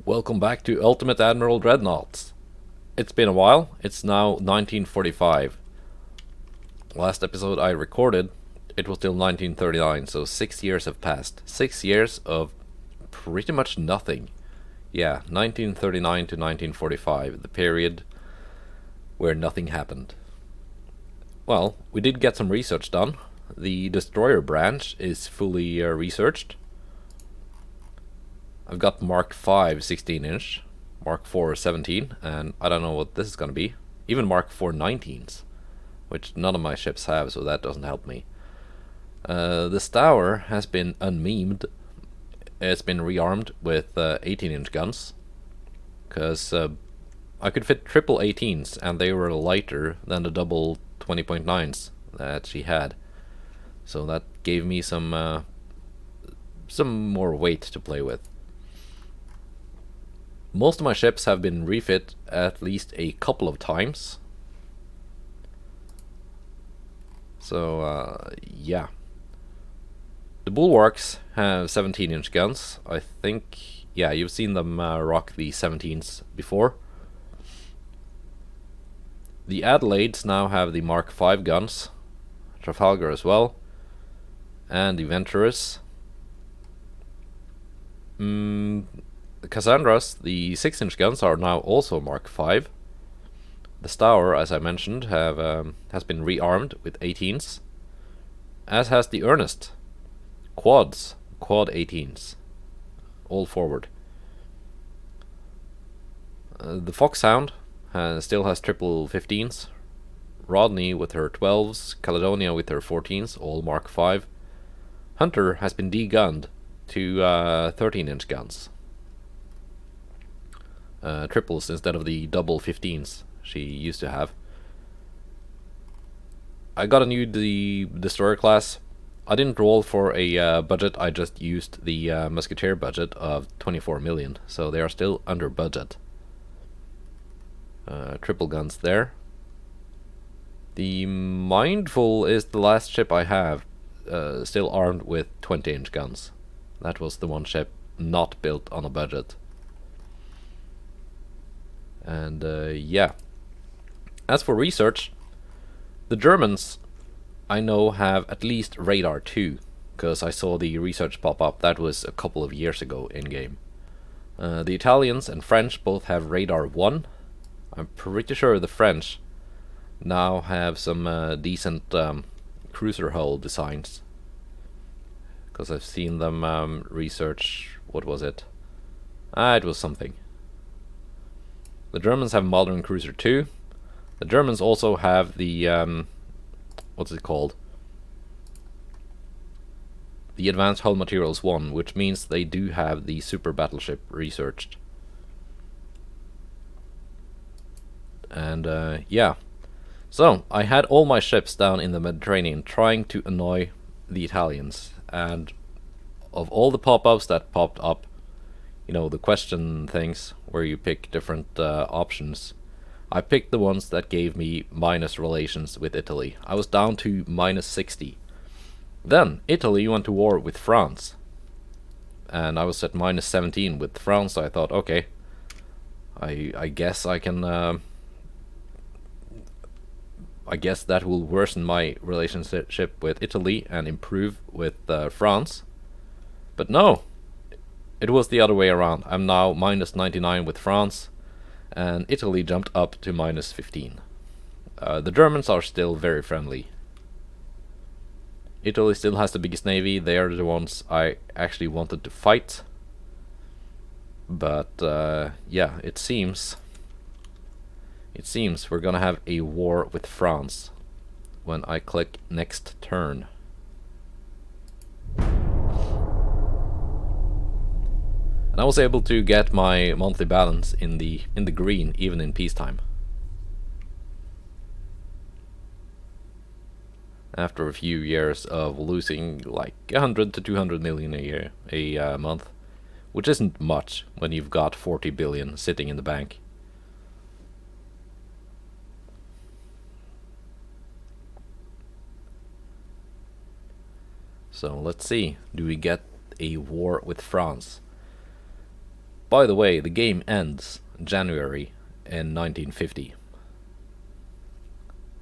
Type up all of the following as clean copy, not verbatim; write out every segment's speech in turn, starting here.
Welcome back to Ultimate Admiral Dreadnoughts. It's been a while. It's now 1945. Last episode I recorded, it was still 1939, so 6 years have passed. 6 years of pretty much nothing. Yeah, 1939 to 1945, the period where nothing happened. Well, we did get some research done. The destroyer branch is fully researched. I've got Mark 5 16-inch, Mark 4 17, and I don't know what this is going to be. Even Mark 4 19s, which none of my ships have, so that doesn't help me. The Stour has been unmemed. It's been rearmed with 18-inch guns, because I could fit triple 18s, and they were lighter than the double 20.9s that she had. So that gave me some more weight to play with. Most of my ships have been refit at least a couple of times. So, yeah. The Bulwarks have 17-inch guns. I think, yeah, you've seen them rock the 17s before. The Adelaides now have the Mark 5 guns. Trafalgar as well. And the Venturers. The Cassandras, the 6-inch guns, are now also Mark 5. The Stour, as I mentioned, has been rearmed with 18s, as has the Ernest. Quad 18s, all forward. The Foxhound still has triple 15s. Rodney with her 12s, Caledonia with her 14s, all Mark 5. Hunter has been degunned to 13-inch guns. Triples instead of the double 15s she used to have. I got a new destroyer class. I didn't roll for a budget, I just used the musketeer budget of 24 million, so they are still under budget. Triple guns there. The Mindful is the last ship I have still armed with 20-inch guns. That was the one ship not built on a budget. And yeah. As for research, the Germans I know have at least radar 2, because I saw the research pop up. That was a couple of years ago in game. The Italians and French both have radar 1. I'm pretty sure the French now have some decent cruiser hull designs, because I've seen them research, what was it? It was something. The Germans have modern cruiser 2. The Germans also have the what's it called? The Advanced Hull Materials 1, which means they do have the super battleship researched. And yeah. So, I had all my ships down in the Mediterranean trying to annoy the Italians, and of all the pop-ups that popped up, you know, the question things where you pick different options, I picked the ones that gave me minus relations with Italy. I was down to minus 60. Then Italy went to war with France, and I was at minus 17 with France. So I thought, okay, I guess I can I guess that will worsen my relationship with Italy and improve with France. But no, it was the other way around. I'm now minus 99 with France, and Italy jumped up to minus 15. The Germans are still very friendly. Italy still has the biggest navy. They are the ones I actually wanted to fight. But yeah, it seems we're gonna have a war with France when I click next turn. And I was able to get my monthly balance in the green even in peacetime. After a few years of losing like 100 to 200 million a month, which isn't much when you've got 40 billion sitting in the bank. So let's see, do we get a war with France? By the way, the game ends in January in 1950.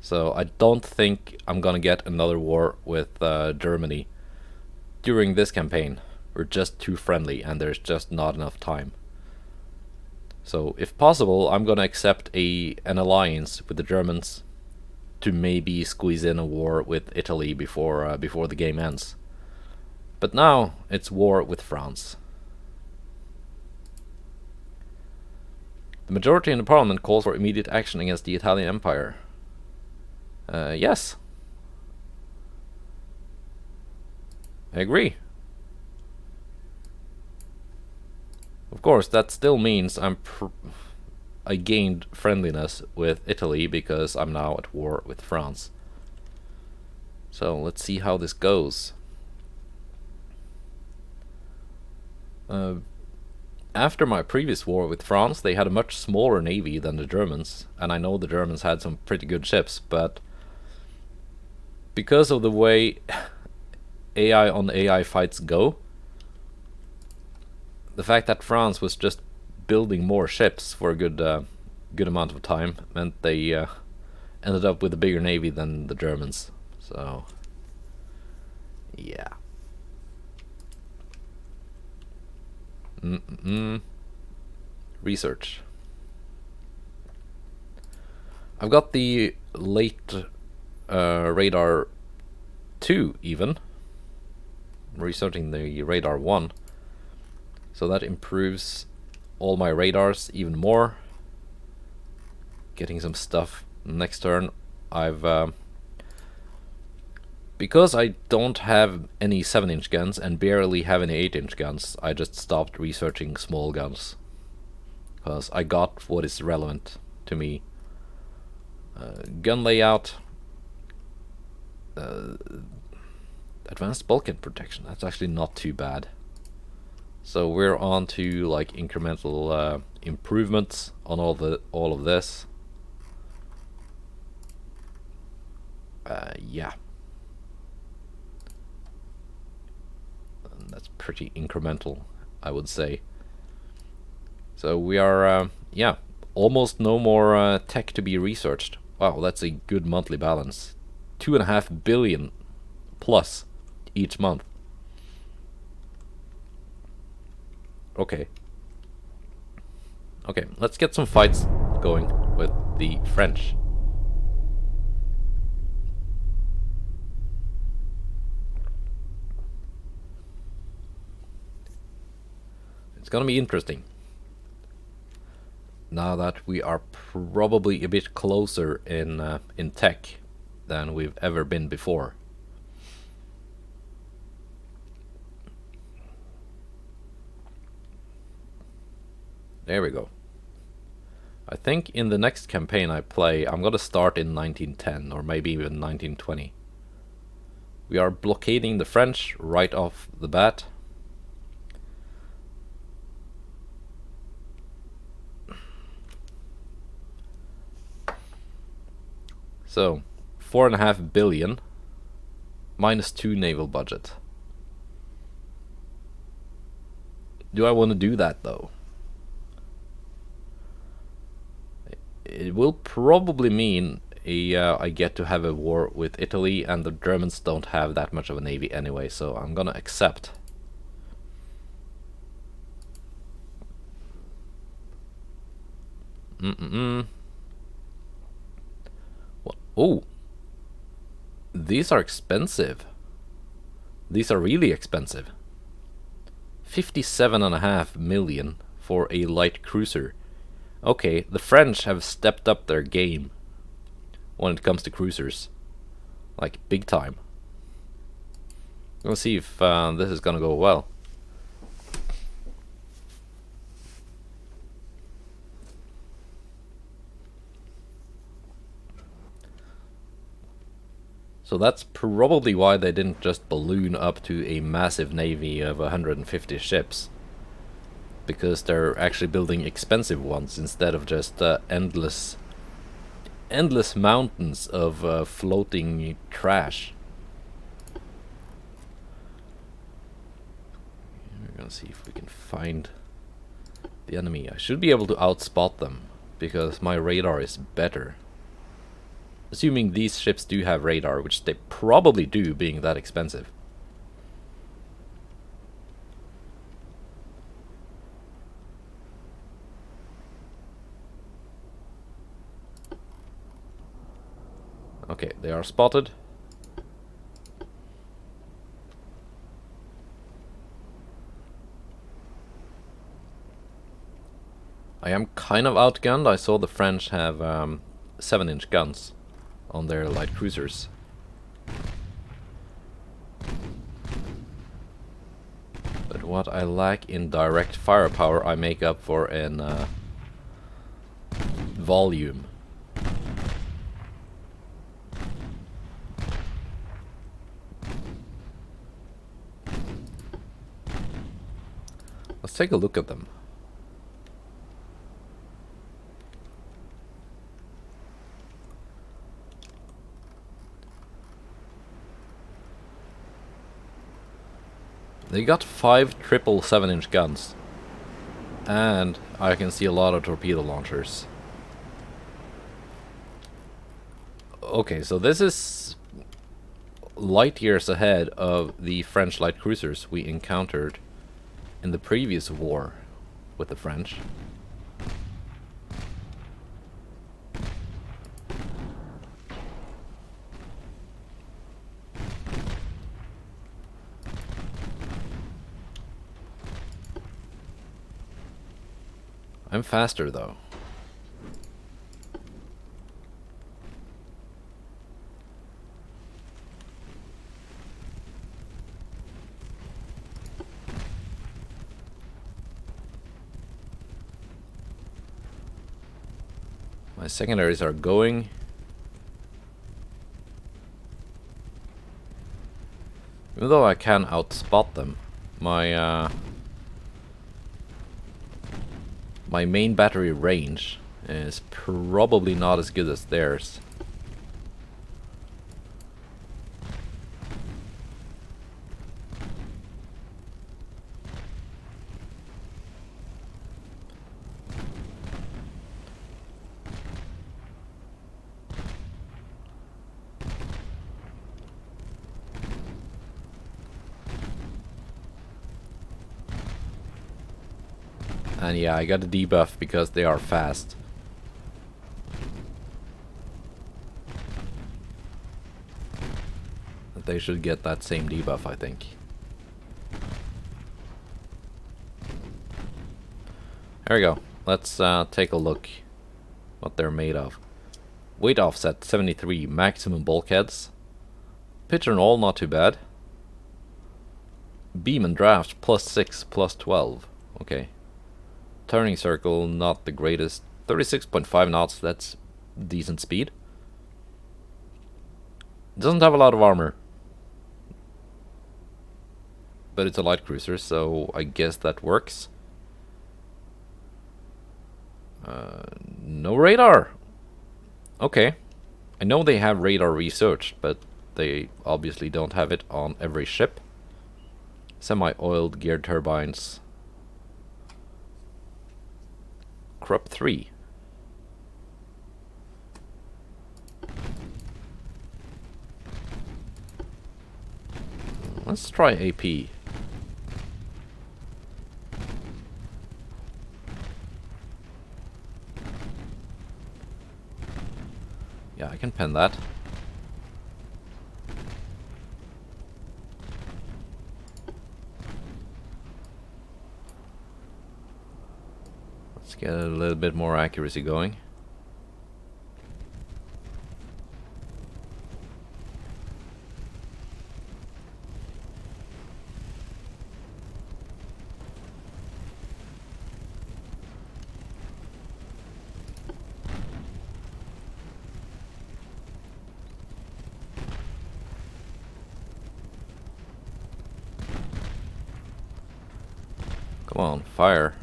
So I don't think I'm gonna get another war with Germany during this campaign. We're just too friendly and there's just not enough time. So if possible, I'm gonna accept an alliance with the Germans to maybe squeeze in a war with Italy before the game ends. But now it's war with France. The majority in the parliament calls for immediate action against the Italian Empire. Yes. I agree. Of course, that still means I gained friendliness with Italy because I'm now at war with France. So let's see how this goes. After my previous war with France, they had a much smaller navy than the Germans, and I know the Germans had some pretty good ships, but because of the way AI on AI fights go, the fact that France was just building more ships for a good amount of time meant they ended up with a bigger navy than the Germans. So, yeah. Research. I've got the late radar 2 even. I'm researching the radar 1. So that improves all my radars even more. Getting some stuff next turn. Because I don't have any 7-inch guns and barely have any 8-inch guns, I just stopped researching small guns. Because I got what is relevant to me. Gun layout. Advanced bulkhead protection. That's actually not too bad. So we're on to like incremental improvements on all of this. Yeah. And that's pretty incremental, I would say. So we are, yeah, almost no more tech to be researched. Wow, that's a good monthly balance. 2.5 billion plus each month. Okay. Okay, let's get some fights going with the French. It's gonna be interesting. Now that we are probably a bit closer in tech than we've ever been before. There we go. I think in the next campaign I play, I'm gonna start in 1910 or maybe even 1920. We are blockading the French right off the bat. So, 4.5 billion minus 2 naval budget. Do I want to do that though? It will probably mean I get to have a war with Italy, and the Germans don't have that much of a navy anyway, so I'm gonna accept. What? Oh, these are expensive. These are really expensive. 57.5 million for a light cruiser. Okay, the French have stepped up their game when it comes to cruisers. Like, big time. We'll see if this is gonna go well. So that's probably why they didn't just balloon up to a massive navy of 150 ships. Because they're actually building expensive ones instead of just endless mountains of floating trash. We're gonna see if we can find the enemy. I should be able to outspot them, because my radar is better. Assuming these ships do have radar, which they probably do, being that expensive. Okay, they are spotted. I am kind of outgunned. I saw the French have 7-inch guns on their light cruisers. But what I lack in direct firepower, I make up for in volume. Let's take a look at them. They got 5 triple 7-inch guns. And I can see a lot of torpedo launchers. Okay, so this is light years ahead of the French light cruisers we encountered in the previous war with the French. I'm faster though. My secondaries are going. Even though I can outspot them, my main battery range is probably not as good as theirs. And yeah, I got a debuff because they are fast. But they should get that same debuff, I think. There we go. Let's take a look what they're made of. Weight offset 73, maximum bulkheads. Pitch and roll, not too bad. Beam and draft +6, +12. Okay. Turning circle, not the greatest. 36.5 knots, that's decent speed. Doesn't have a lot of armor. But it's a light cruiser, so I guess that works. No radar! Okay. I know they have radar research, but they obviously don't have it on every ship. Semi-oiled geared turbines. Crop 3. Let's try AP. Yeah, I can pen that. Let's get a little bit more accuracy going. Come on, fire.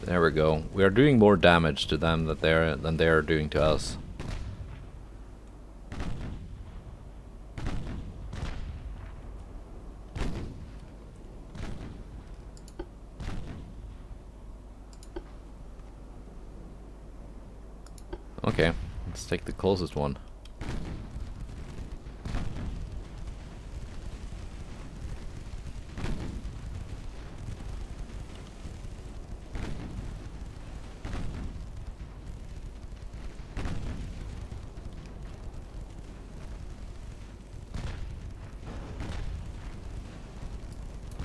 There we go. We are doing more damage to them than they're doing to us. Okay, let's take the closest one.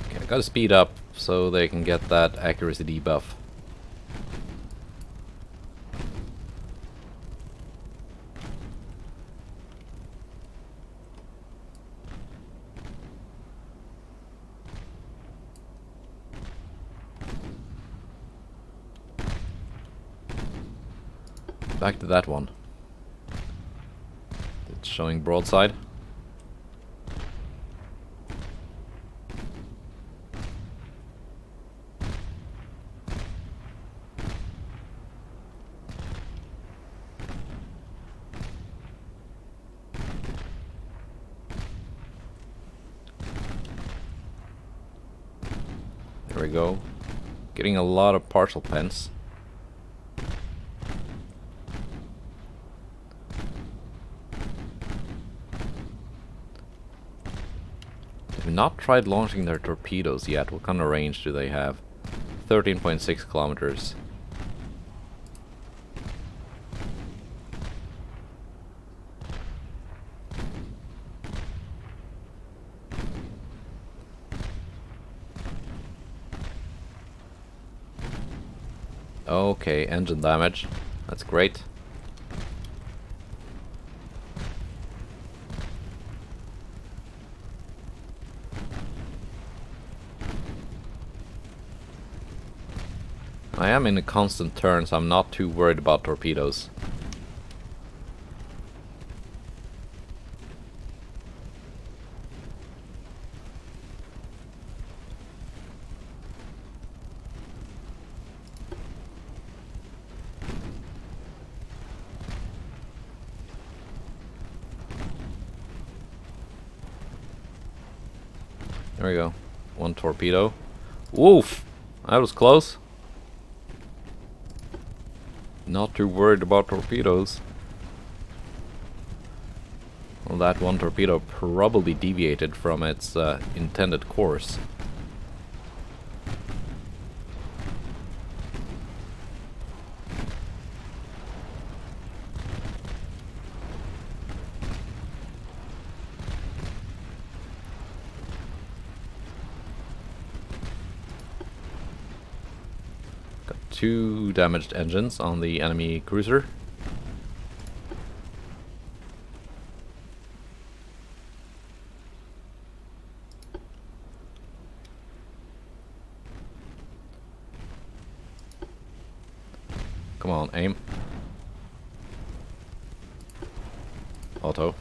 Okay, I gotta speed up so they can get that accuracy debuff. Back to that one. It's showing broadside. There we go. Getting a lot of partial pens. They've not tried launching their torpedoes yet. What kind of range do they have? 13.6 kilometers. Okay, engine damage. That's great. I am in a constant turn, so I'm not too worried about torpedoes. There we go. One torpedo. Woof! That was close. Not too worried about torpedoes. Well, that one torpedo probably deviated from its intended course. Got 2 damaged engines on the enemy cruiser. Come on, aim. Auto.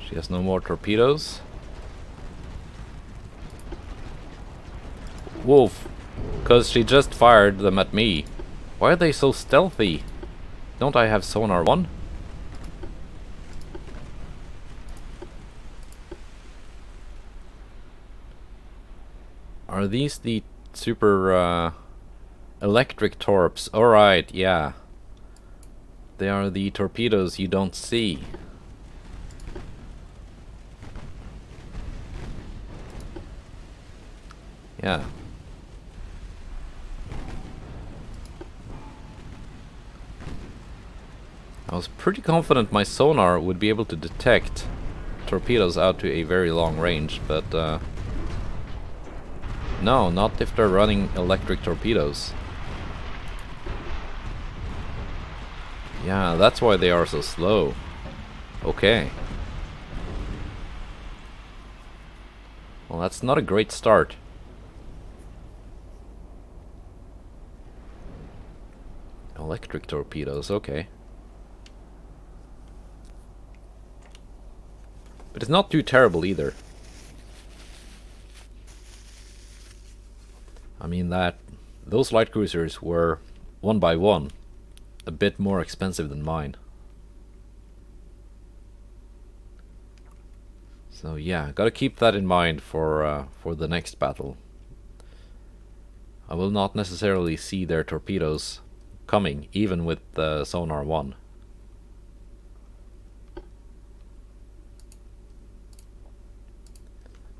She has no more torpedoes. Wolf, because she just fired them at me. Why are they so stealthy? Don't I have sonar 1? Are these the super electric torps? Alright, yeah. They are the torpedoes you don't see. Yeah. I was pretty confident my sonar would be able to detect torpedoes out to a very long range, but no, not if they're running electric torpedoes. Yeah, that's why they are so slow. Okay. Well, that's not a great start. Well, Electric torpedoes, okay. But it's not too terrible either. I mean those light cruisers were, one by one, a bit more expensive than mine. So yeah, gotta keep that in mind for the next battle. I will not necessarily see their torpedoes coming, even with the sonar 1.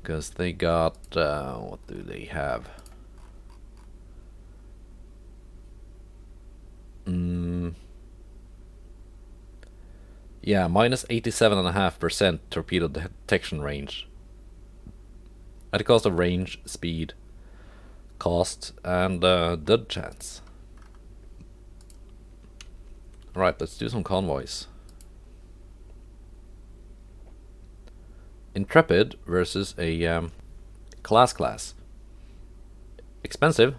Because they got, what do they have? Yeah, minus 87.5% torpedo detection range. At the cost of range, speed, cost, and dud chance. Alright, let's do some convoys. Intrepid versus a class. Expensive.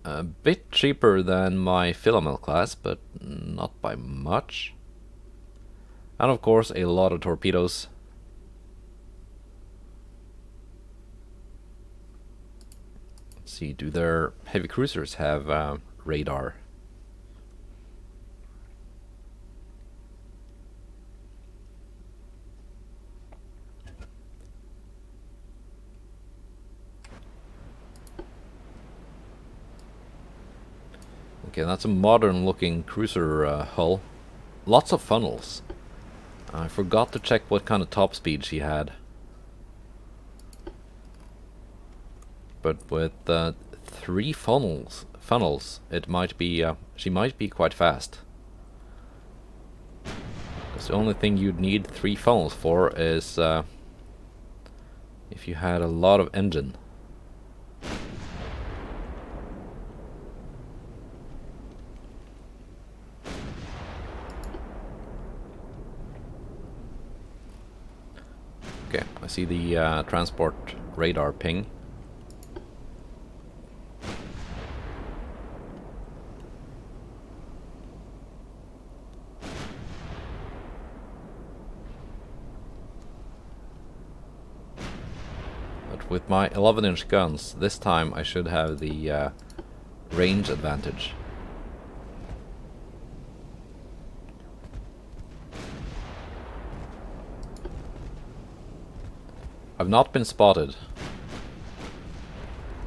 A bit cheaper than my Philomel class, but not by much. And of course a lot of torpedoes. Let's see, do their heavy cruisers have radar? Okay, that's a modern looking cruiser hull. Lots of funnels. I forgot to check what kind of top speed she had. But with 3 funnels, it might be she might be quite fast. Because the only thing you'd need 3 funnels for is if you had a lot of engine. Okay, I see the transport radar ping. But with my 11-inch guns, this time I should have the range advantage. I've not been spotted.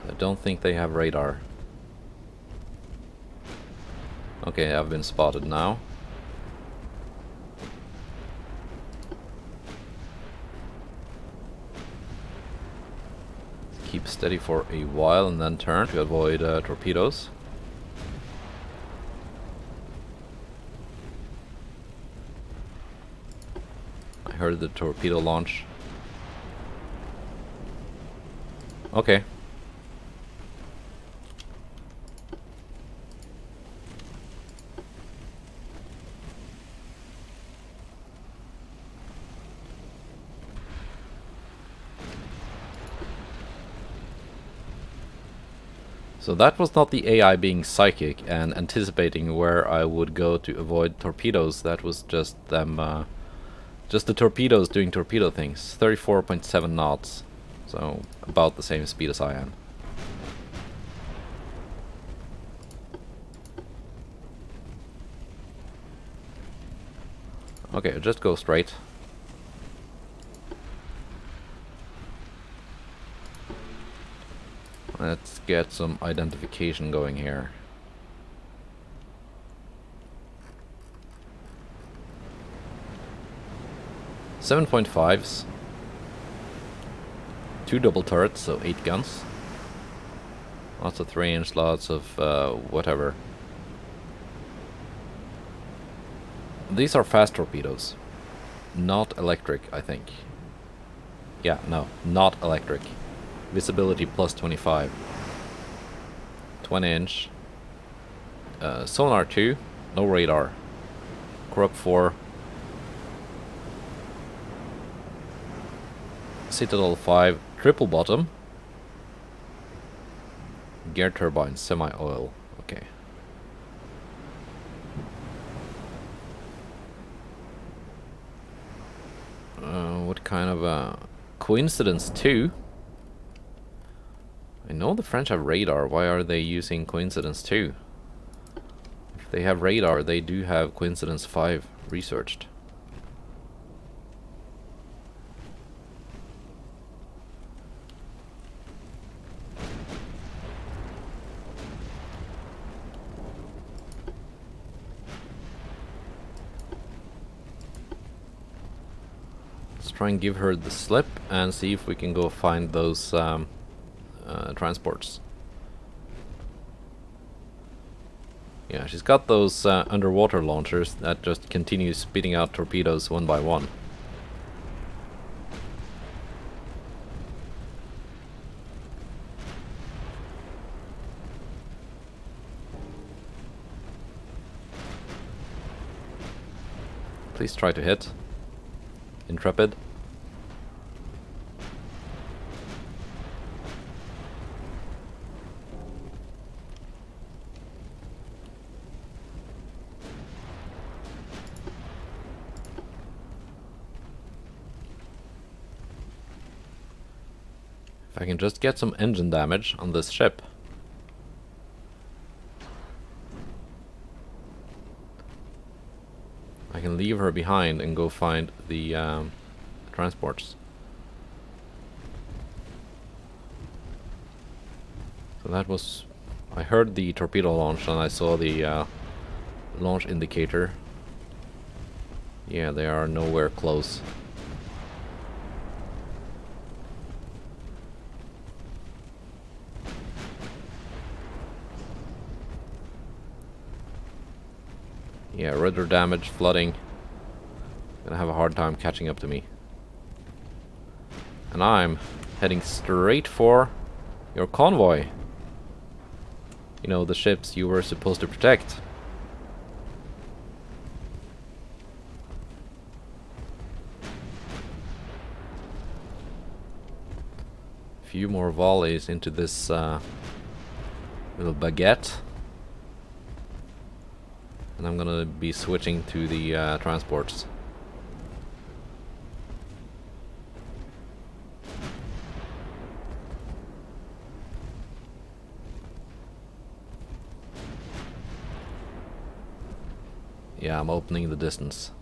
I don't think they have radar. Okay, I've been spotted now. Keep steady for a while and then turn to avoid torpedoes. I heard the torpedo launch. Okay. So that was not the AI being psychic and anticipating where I would go to avoid torpedoes. That was just them, just the torpedoes doing torpedo things. 34.7 knots. So about the same speed as I am. Okay, just go straight. Let's get some identification going here. .5s. 2 double turrets, so 8 guns. Lots of 3-inch, lots of whatever. These are fast torpedoes. Not electric, I think. Yeah, no, not electric. Visibility plus 25. 20-inch. Sonar 2, no radar. Corrupt 4. Citadel 5, triple bottom. Gear turbine, semi-oil. Okay. What kind of a coincidence too? I know the French have radar. Why are they using coincidence 2? If they have radar, they do have coincidence 5 researched. Let's try and give her the slip and see if we can go find those transports. Yeah, she's got those underwater launchers that just continue spitting out torpedoes one by one. Please try to hit. Intrepid. If I can just get some engine damage on this ship. I can leave her behind and go find the transports. So that was... I heard the torpedo launch and I saw the launch indicator. Yeah, they are nowhere close. Yeah, rudder damage, flooding. Gonna have a hard time catching up to me. And I'm heading straight for your convoy. You know, the ships you were supposed to protect. A few more volleys into this little baguette. And I'm gonna be switching to the transports. Yeah, I'm opening the distance.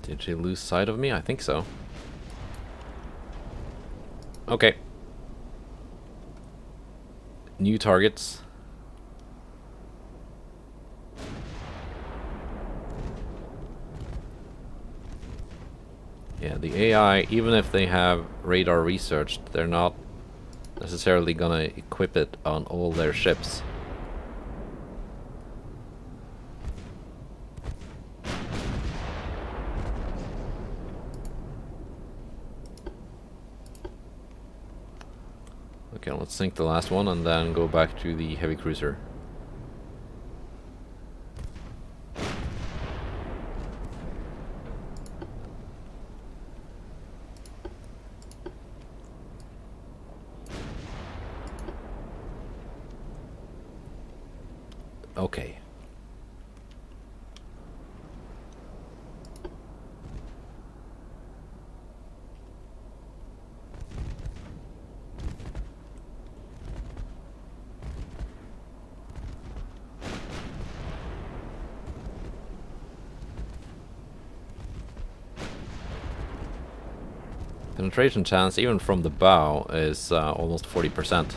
Did she lose sight of me? I think so. Okay. New targets. Yeah, the AI, even if they have radar researched, they're not necessarily gonna equip it on all their ships. Okay, let's sink the last one and then go back to the heavy cruiser. Okay. Penetration chance, even from the bow, is almost 40%.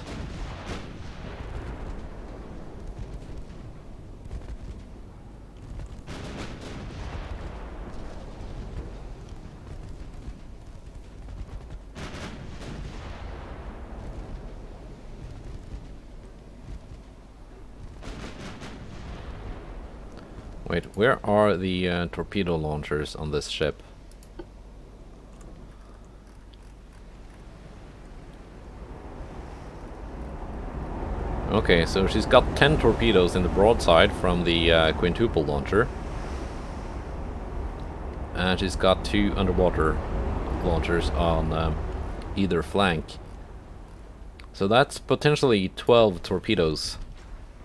Wait, where are the torpedo launchers on this ship? Okay, so she's got 10 torpedoes in the broadside from the quintuple launcher. And she's got 2 underwater launchers on either flank. So that's potentially 12 torpedoes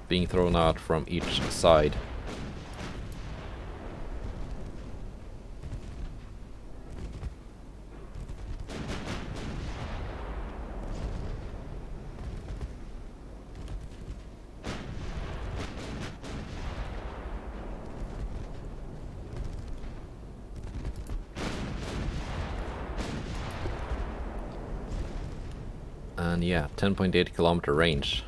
being thrown out from each side. And yeah, 10.8 kilometer range.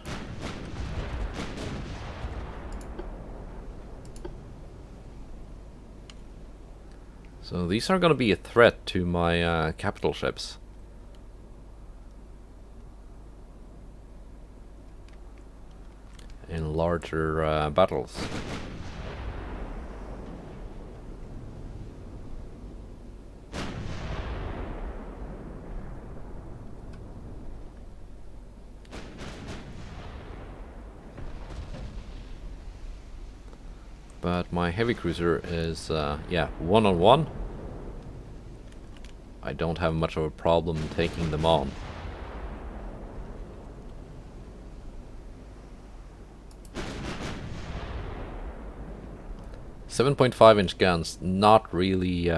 So these are gonna be a threat to my capital ships. In larger battles. But my heavy cruiser is, yeah, one-on-one. I don't have much of a problem taking them on. .5-inch guns, not really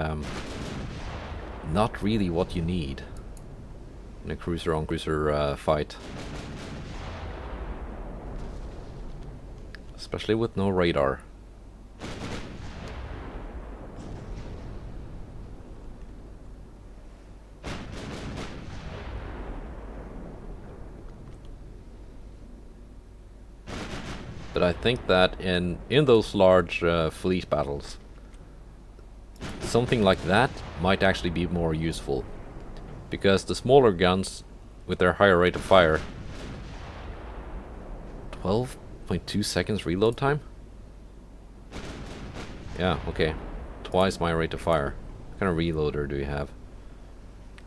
what you need in a cruiser-on-cruiser fight. Especially with no radar. But I think that in those large fleet battles, something like that might actually be more useful. Because the smaller guns, with their higher rate of fire... 12.2 seconds reload time? Yeah, okay. Twice my rate of fire. What kind of reloader do you have?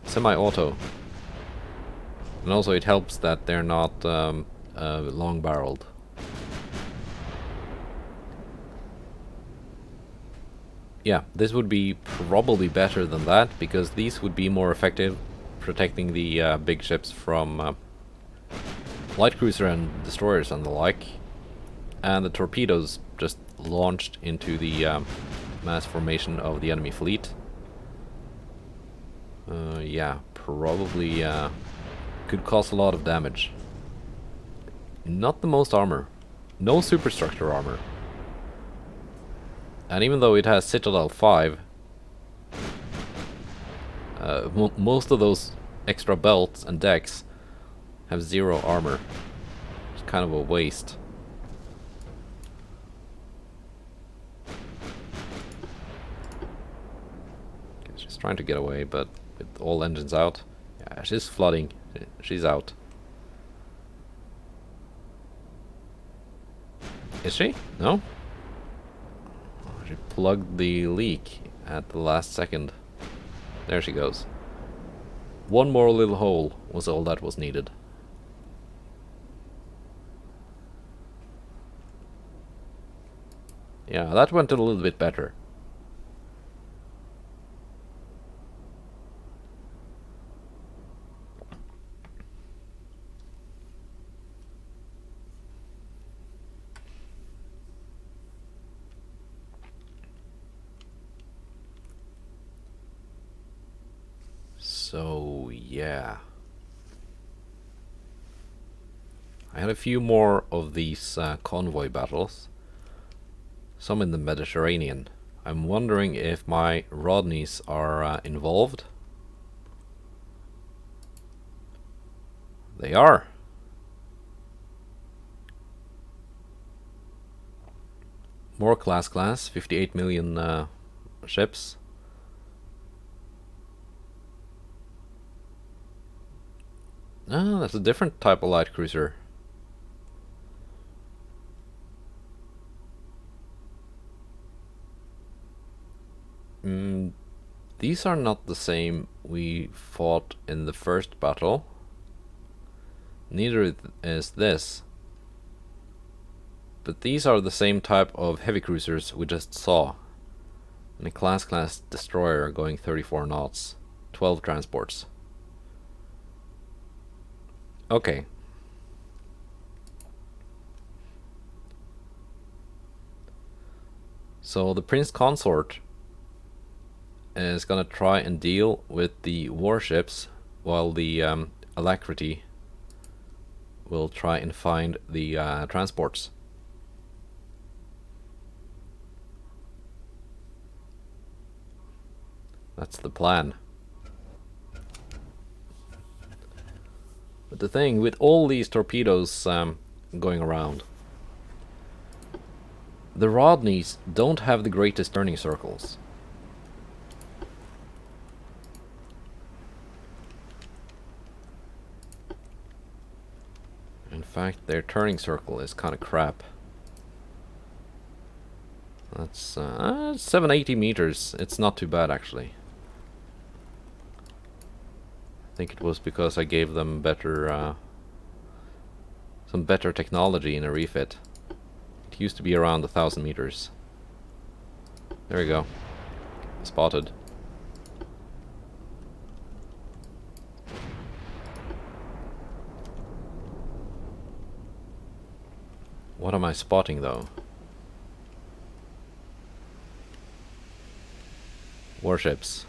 Semi-auto. And also it helps that they're not long-barreled. Yeah, this would be probably better than that, because these would be more effective protecting the big ships from light cruiser and destroyers and the like. And the torpedoes just launched into the mass formation of the enemy fleet. Yeah, probably could cause a lot of damage. Not the most armor. No superstructure armor. And even though it has Citadel 5, most of those extra belts and decks have 0 armor. It's kind of a waste. Okay, she's trying to get away, but with all engines out. Yeah, she's flooding. She's out. Is she? No? She plugged the leak at the last second. There she goes. One more little hole was all that was needed. Yeah, that went a little bit better. So, yeah. I had a few more of these convoy battles. Some in the Mediterranean. I'm wondering if my Rodneys are involved. They are. More class, 58 million ships. Ah, that's a different type of light cruiser. These are not the same we fought in the first battle. Neither is this. But these are the same type of heavy cruisers we just saw. And a class destroyer going 34 knots. 12 transports. Okay. So the Prince Consort is gonna try and deal with the warships, while the Alacrity will try and find the transports. That's the plan. But the thing, with all these torpedoes going around, the Rodneys don't have the greatest turning circles. In fact, their turning circle is kind of crap. That's 780 meters. It's not too bad, actually. I think it was because I gave them better, some better technology in a refit. It used to be around 1,000 meters. There we go. Spotted. What am I spotting, though? Warships.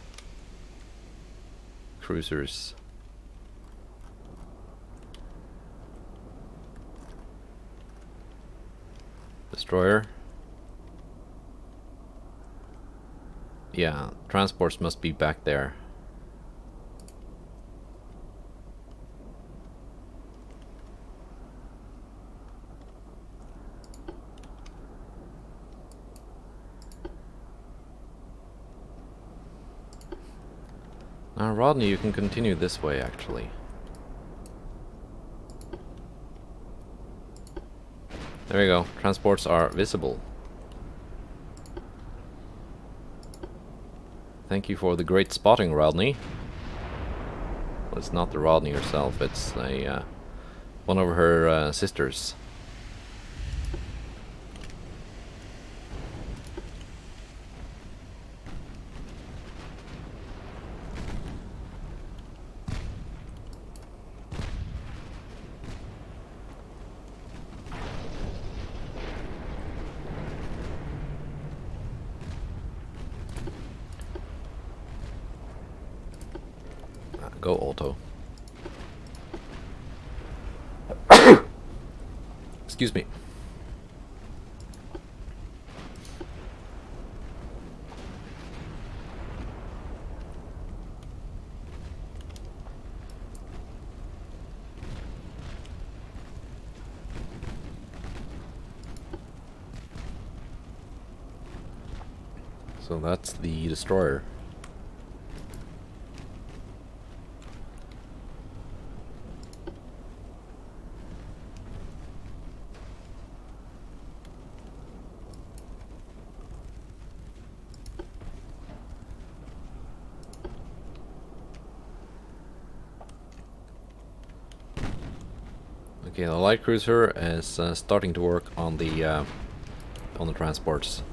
Cruisers. Destroyer. Yeah, transports must be back there. Now, Rodney, you can continue this way, actually. There you go. Transports are visible. Thank you for the great spotting, Rodney. Well, it's not the Rodney herself. It's a one of her sisters. Go auto. Excuse me. So that's the destroyer. Okay, the light cruiser is starting to work on the transports.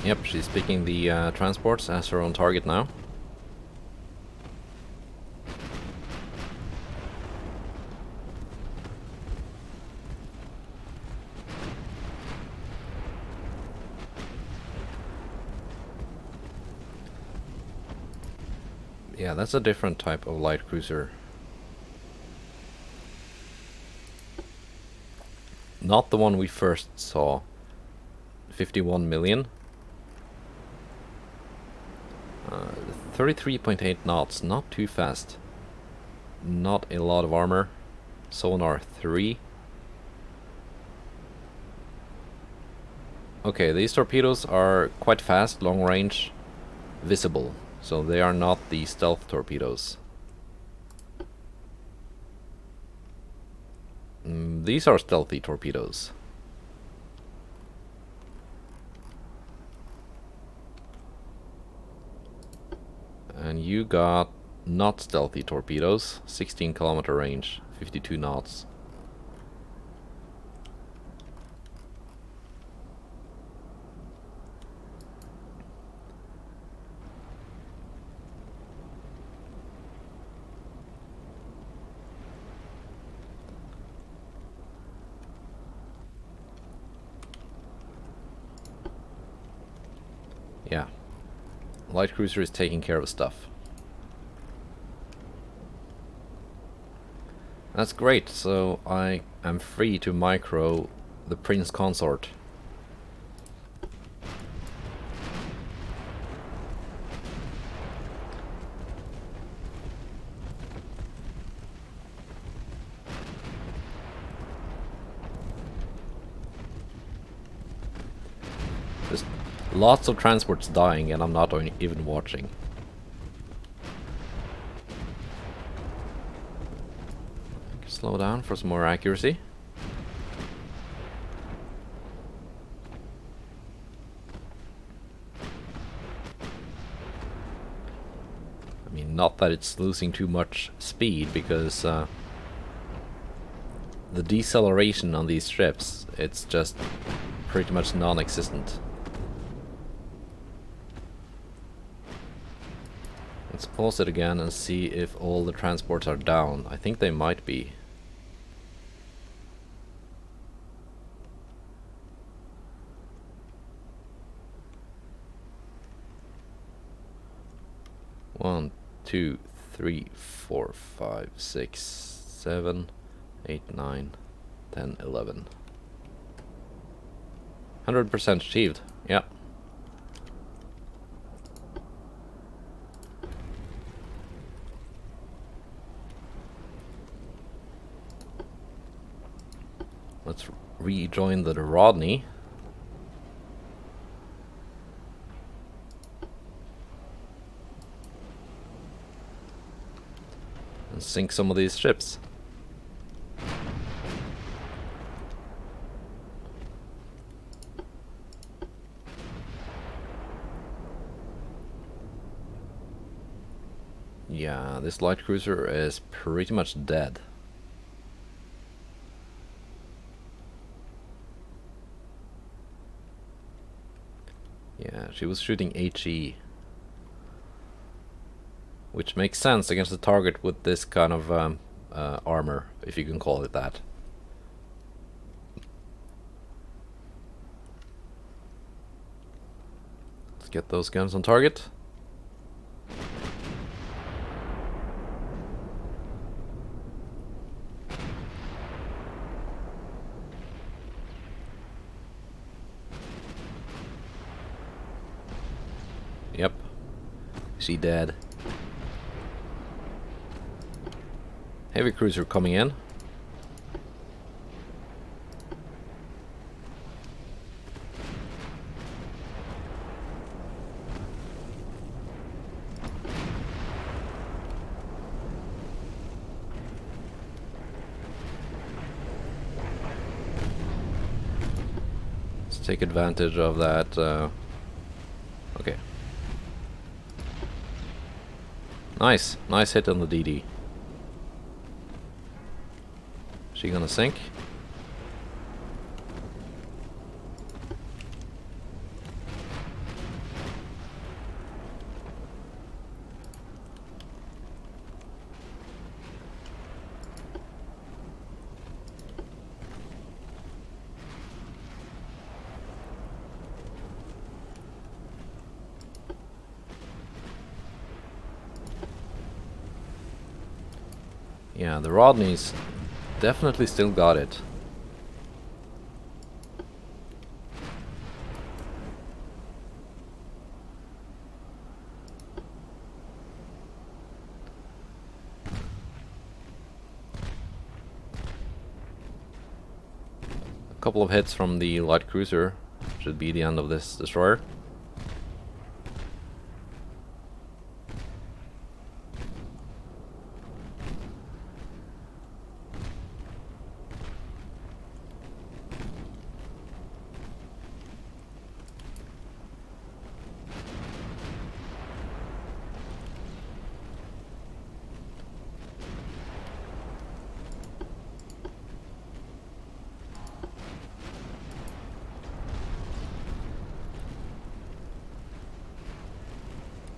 Yep, she's picking the transports as her own target now. Yeah, that's a different type of light cruiser. Not the one we first saw. 51 million. 33.8 knots, not too fast. Not a lot of armor. Sonar 3. Okay, these torpedoes are quite fast, long range, visible. So they are not the stealth torpedoes. These are stealthy torpedoes. And you got not stealthy torpedoes, 16-kilometer range, 52 knots. Yeah. Light cruiser is taking care of stuff. That's great, so I am free to micro the Prince Consort. There's lots of transports dying and I'm not even watching. Slow down for some more accuracy. I mean, not that it's losing too much speed, because the deceleration on these ships, it's just pretty much non-existent. Let's pause it again and see if all the transports are down. I think they might be. One, 2, 3, 4, 5, 6, 7, 8, 9, 10, 11. 100% achieved. Yeah. Let's rejoin the Rodney. And sink some of these ships. Yeah, this light cruiser is pretty much dead. Yeah, she was shooting HE. Which makes sense against the target with this kind of armor, if you can call it that. Let's get those guns on target. Yep. She dead. Heavy cruiser coming in. Let's take advantage of that. Okay. Nice. Nice hit on the DD. She gonna sink? Yeah, the Rodney's definitely still got it. A couple of hits from the light cruiser should be the end of this destroyer.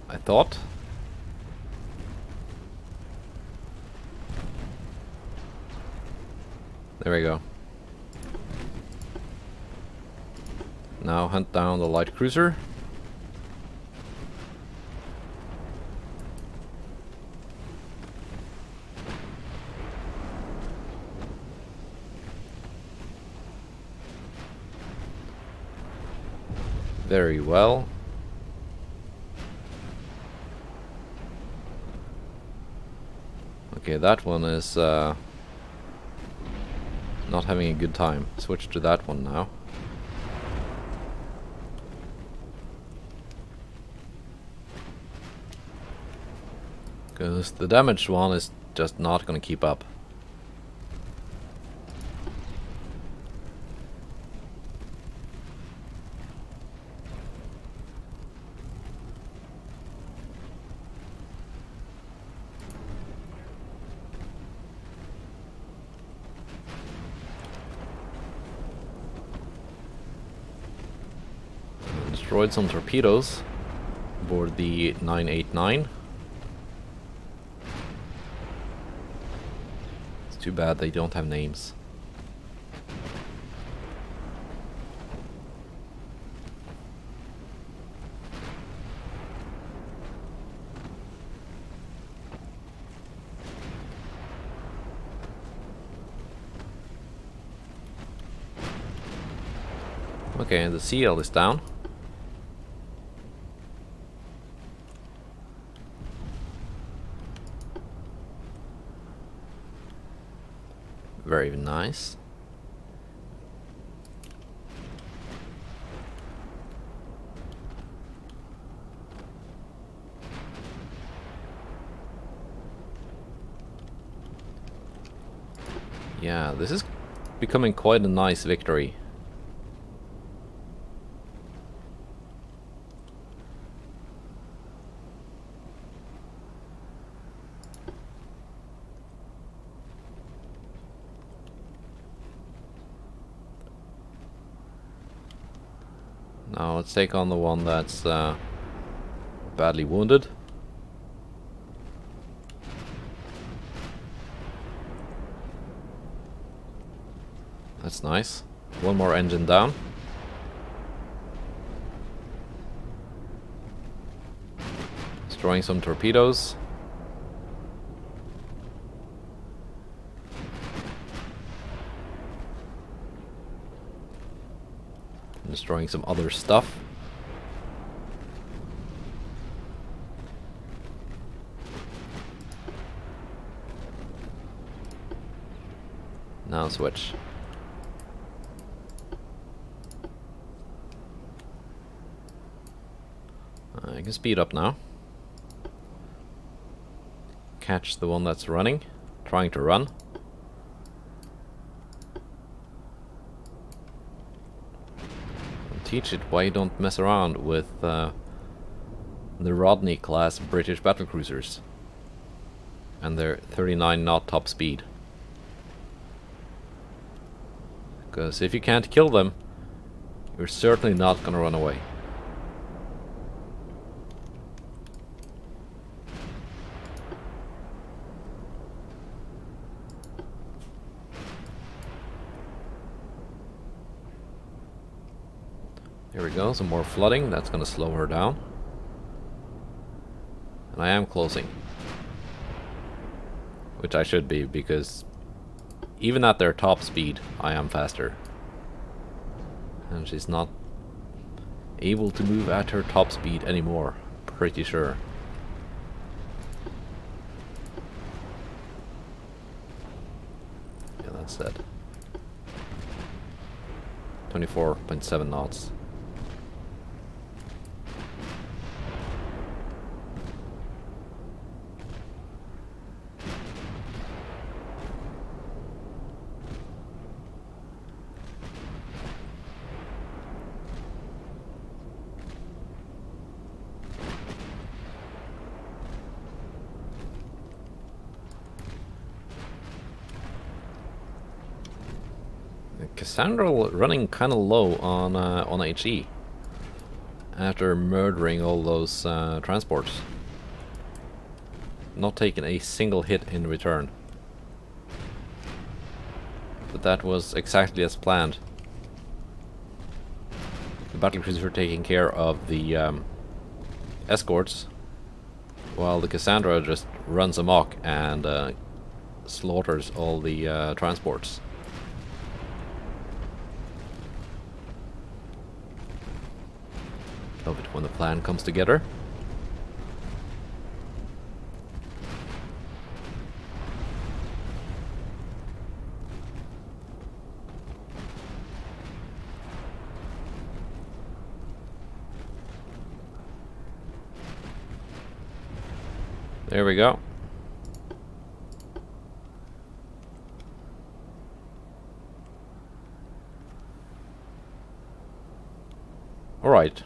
I thought. There we go. Now hunt down the light cruiser. Very well. Okay, that one is not having a good time. Switch to that one now. Because the damaged one is just not going to keep up. Destroyed some torpedoes aboard the 989. It's too bad they don't have names. Okay, the CL is down. Very nice. Yeah, this is becoming quite a nice victory. Now let's take on the one that's badly wounded. That's nice. One more engine down. Destroying some torpedoes. Destroying some other stuff. Now switch. I can speed up now. Catch the one that's running, trying to run. Teach it why you don't mess around with the Rodney class British battlecruisers and their 39 knot top speed. Because if you can't kill them, you're certainly not gonna run away. Here we go, some more flooding. That's going to slow her down. And I am closing. Which I should be, because even at their top speed, I am faster. And she's not able to move at her top speed anymore, pretty sure. Yeah, that's dead. 24.7 knots. Cassandra running kind of low on HE after murdering all those transports. Not taking a single hit in return. But that was exactly as planned. The battlecruisers were taking care of the escorts, while the Cassandra just runs amok and slaughters all the transports. Love it when the plan comes together. There we go. Alright.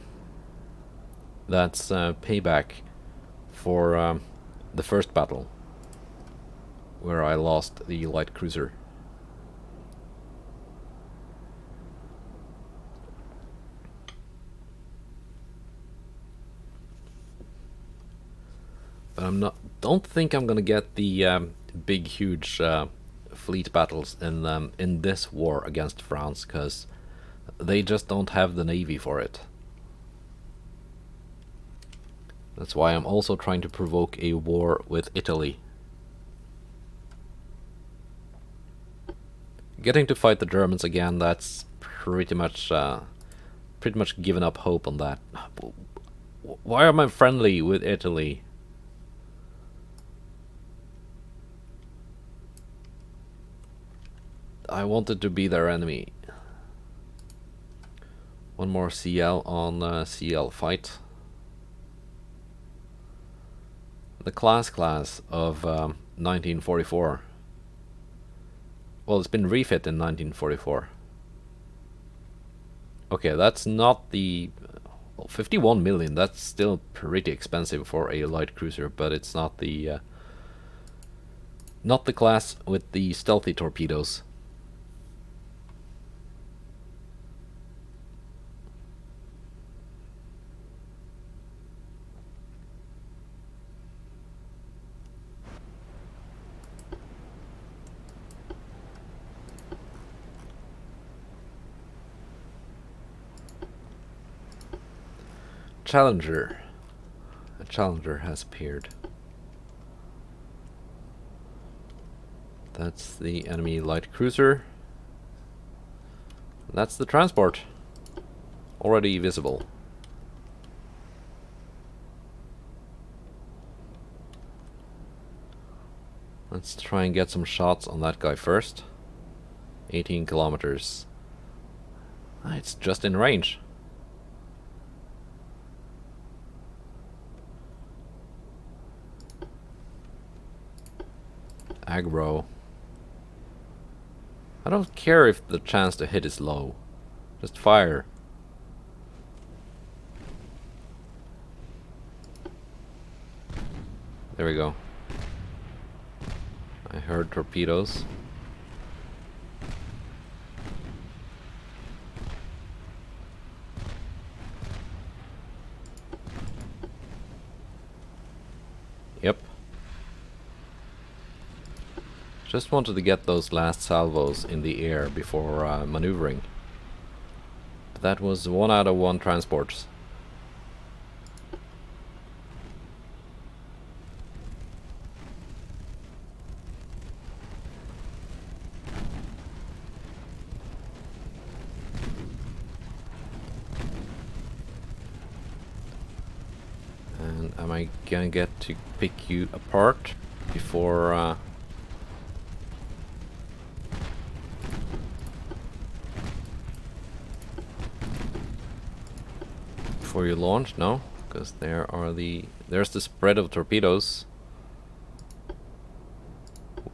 That's payback for the first battle, where I lost the light cruiser. But don't think I'm gonna get the big, huge fleet battles in this war against France, because they just don't have the navy for it. That's why I'm also trying to provoke a war with Italy. Getting to fight the Germans again, that's pretty much given up hope on that. Why am I friendly with Italy? I wanted to be their enemy. One more CL on CL fight. The class of 1944. Well, it's been refit in 1944. Okay, that's not the... Well, 51 million, that's still pretty expensive for a light cruiser, but it's not the class with the stealthy torpedoes. Challenger. A Challenger has appeared. That's the enemy light cruiser. That's the transport. Already visible. Let's try and get some shots on that guy first. 18 kilometers. It's just in range. Aggro. I don't care if the chance to hit is low. Just fire. There we go. I heard torpedoes. Yep. Just wanted to get those last salvos in the air before maneuvering. But that was 1 out of 1 transports. And am I gonna get to pick you apart before you launch? No, because there's the spread of torpedoes.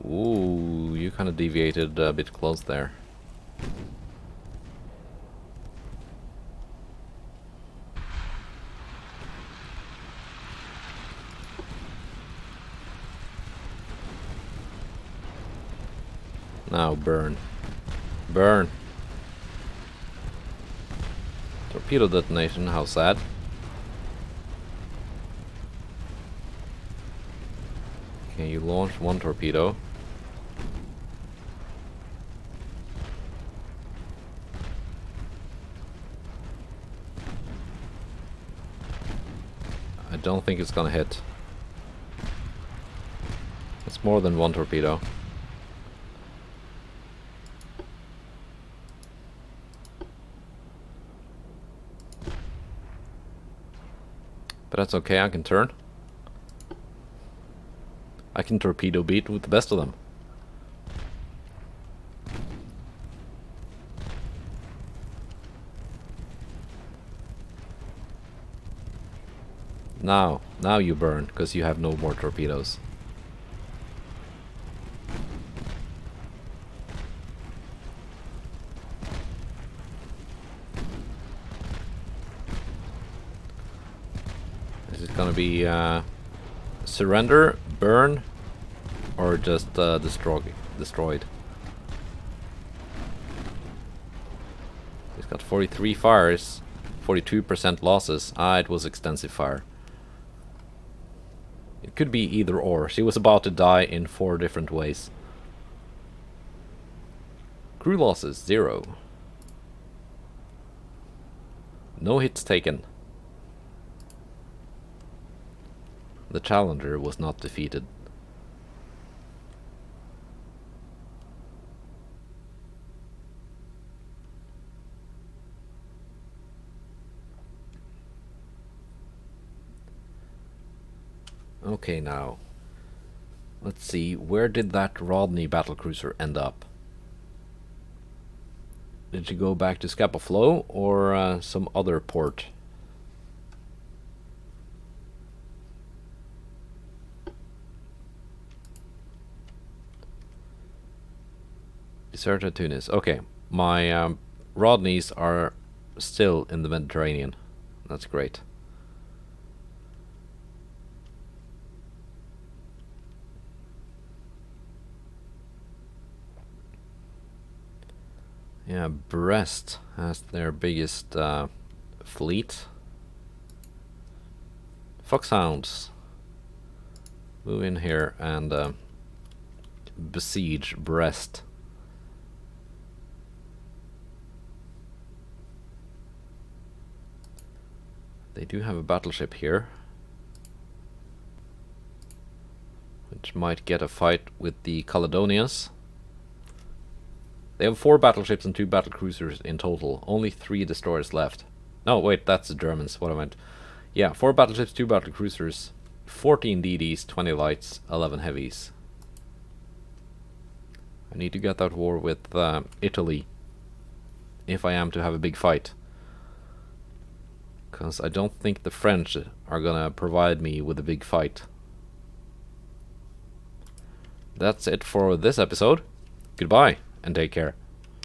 Ooh, you kind of deviated a bit close there. Now burn. Burn. Torpedo detonation, how sad. Okay, you launch 1 torpedo. I don't think it's gonna hit. It's more than 1 torpedo. But that's okay, I can turn. I can torpedo beat with the best of them. Now you burn, because you have no more torpedoes. Is it gonna be surrender, burn, or just destroyed? He's got 43 fires, 42% losses. Ah, it was extensive fire. It could be either or. She was about to die in 4 different ways. Crew losses, 0. No hits taken. The Challenger was not defeated. Okay, now let's see, where did that Rodney battlecruiser end up? Did she go back to Scapa Flow or some other port? Deserted Tunis. Okay, my Rodneys are still in the Mediterranean. That's great. Yeah, Brest has their biggest fleet. Foxhounds, move in here and besiege Brest. They do have a battleship here, which might get a fight with the Caledonians. They have 4 battleships and 2 battlecruisers in total. Only 3 destroyers left. No, wait, that's the Germans. What I meant. Yeah, 4 battleships, 2 battlecruisers, 14 DDs, 20 lights, 11 heavies. I need to get that war with Italy if I am to have a big fight. Because I don't think the French are gonna provide me with a big fight. That's it for this episode. Goodbye, and take care.